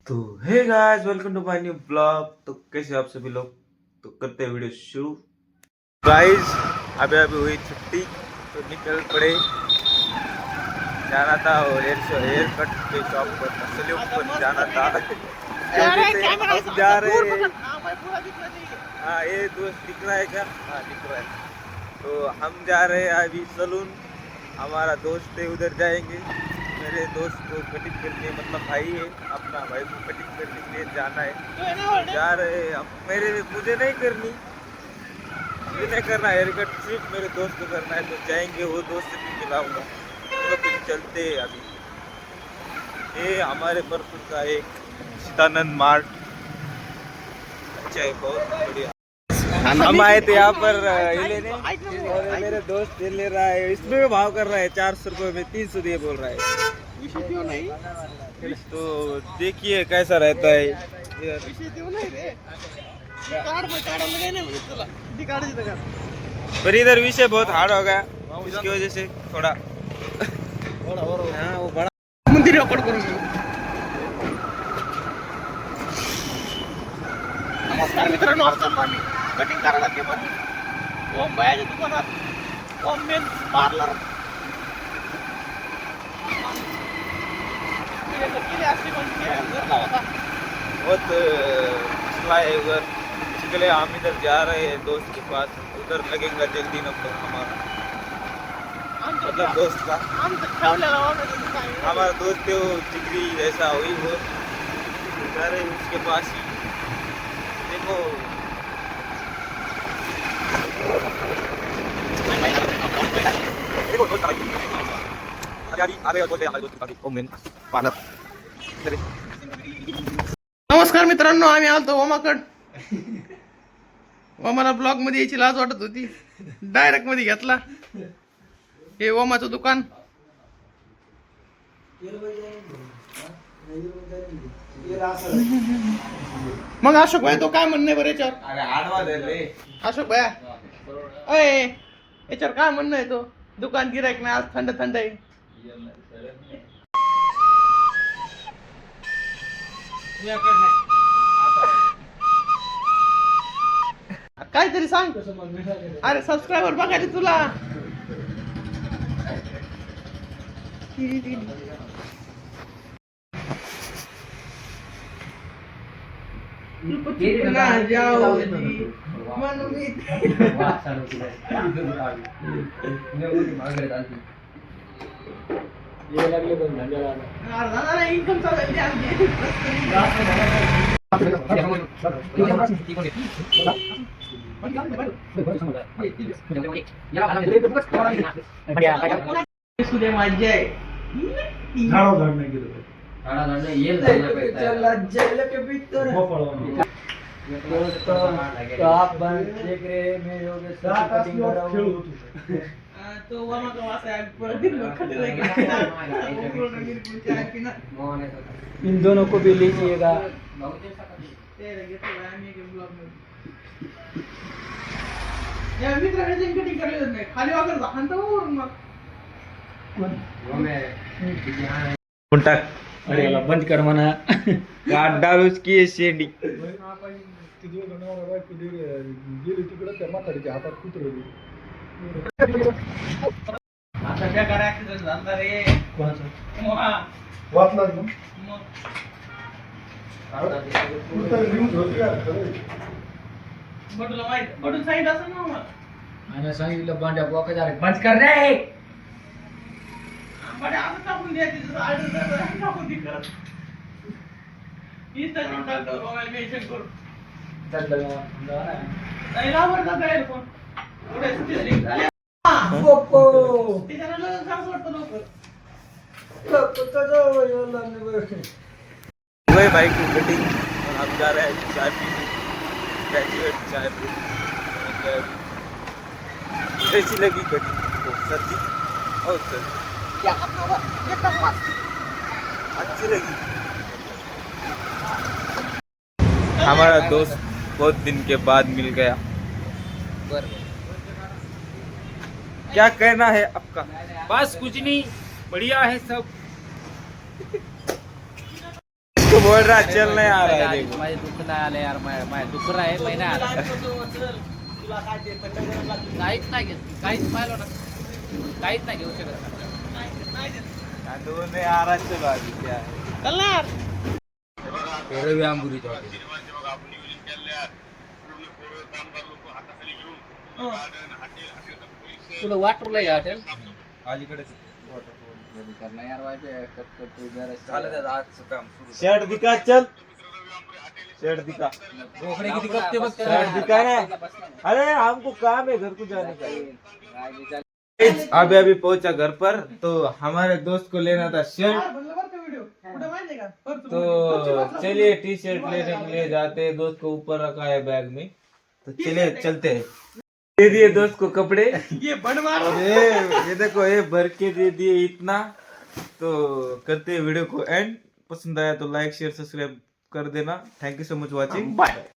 तो हे guys, welcome to my new blog. तो कैसे आप सभी लोग? तो करते हैं वीडियो शुरू। गाइस, अभी अभी हुई छुट्टी तो निकल पड़े। जाना था और हेयर कट के शॉप पर सैल्यूट पर जाना था। हम जा रहे हैं। हाँ, ये दोस्त दिख रहा है क्या? हाँ, दिख रहा है। तो हम जा रहे हैं अभी सलून। हमारा दोस्त है, उधर जाएंगे। मेरे दोस्त को कटिंग करने, मतलब भाई है अपना, भाई को कटिंग करने के लिए जाना है। तो जा रहे हैं हम। मुझे नहीं करनी, मुझे नहीं करना हेयर कट, सिर्फ मेरे दोस्त को करना है। तो जाएंगे, वो दोस्त से भी मिलाऊंगा। चलो फिर चलते हैं अभी। ये हमारे परपुर का एक चिदानंद मार्ट अच्छा है, बहुत बढ़िया। हम आए थे यहाँ पर ये लेने, और मेरे दोस्त ये ले रहा है। इसमें भी भाव कर रहा है 400 रुपये में, 300 दिए बोल रहा है। तो देखिए कैसा रहता है पर इधर विषय बहुत हार्ड हो गया, इसकी वजह से थोड़ा हाँ, वो बड़ा मंदिर नमस्कार मित्रांनो, आम्ही कटिंग करायला गेलो ओम बायाच्या दुकानात, ओम मेन्स पार्लर। बहुत मसला है उधर, इसके लिए हम इधर जा रहे हैं दोस्त के पास। उधर लगेगा जल्दी नंबर हमारा, मतलब दोस्त का। हमारा दोस्त है वो डिग्री ऐसा हुई, वो जा रहे हैं उसके पास ही। देखो नमस्कार मित्रांनो, आम्ही आलतो ओमाकड. ओमाला ब्लॉग मध्ये यायची लाज वाटत होती, डायरेक्ट मध्ये घेतला. हे ओमाचं दुकान. मग अशोक भाई तो काय म्हणणं आहे बरं याच्यावर? अशोक भाया, अय याच्यावर काय म्हणणं आहे? तो दुकान गिरायक नाही, आज थंड थंड आहे. काहीतरी सांग. अरे सबस्क्रायबर बघायचे तुला. इन्कम मजा आहे. इन दोनों को भी लीजिएगा. खाली वागर अरे याला बंद कर म्हणा. काट डाल उसकी ये शेडी. गेली तिकडे त्या म्हातारीच्या हातात कुत्रली. आता त्या गाड्या ऍक्सिडेंट झाला रे. वाचला ना न्यूज होती का? बटूला माहित, बटून सांगितलं असं ना मग. आणि सांगितलं बांड्या बोका झाले बंद कर रे. बडे आता टाकून द्यायची, जसं ऑर्डर टाकून दे करत. इंस्टाग्राम टाकतो, मोबाईल मेन्शन करू. नाही लावर जाता येईल फोन. पुढे सुट्टी झाली. तिच्यानं लगेच सांगतो वाटतं लवकर. वही भाई की कटिंग, और हम जा रहे हैं चाय पीने, ग्रेजुएट चाय पीने। कैसी लगी कटिंग? सर्दी और सर्दी अच्छी लगी। हमारा दोस्त बहुत दिन के बाद मिल गया। क्या कहना है आपका? बस कुछ नहीं, बढ़िया है सब. तो बोल रहा चल नहीं आ रहा है देखो माझे दुःख नाही आलं यार माझ्या दुःख आहे महिना आला काहीच नाही घेत काहीच पाहिलं ना काहीच नाही घेऊ शकत दो नहीं आ रहा चलो अभी क्या है चल ना यार. रवी आंबुरी तुला वाटरला या हॉटेल करणार यार शर्ट दिखा चल शर्ट दिखा बोकडे किती कपते बघ शर्ट दिखा ना अरे हमको काम है घर को जाने का अभी अभी पहुंचा घर पर तो हमारे दोस्त को लेना था शर्ट म्हणलं बरं का व्हिडिओ कुठे माहितीये का तो चलिए टी शर्ट लेने के लिए जाते हैं दोस्त को ऊपर रखा है बैग में तो चलिए चलते हैं दे दिए दोस्त को कपड़े ये बनवा ये देखो ये भर के दे दिए इतना तो करते हैं वीडियो को एंड पसंद आया तो लाइक शेयर सब्सक्राइब कर देना thank you so much watching bye.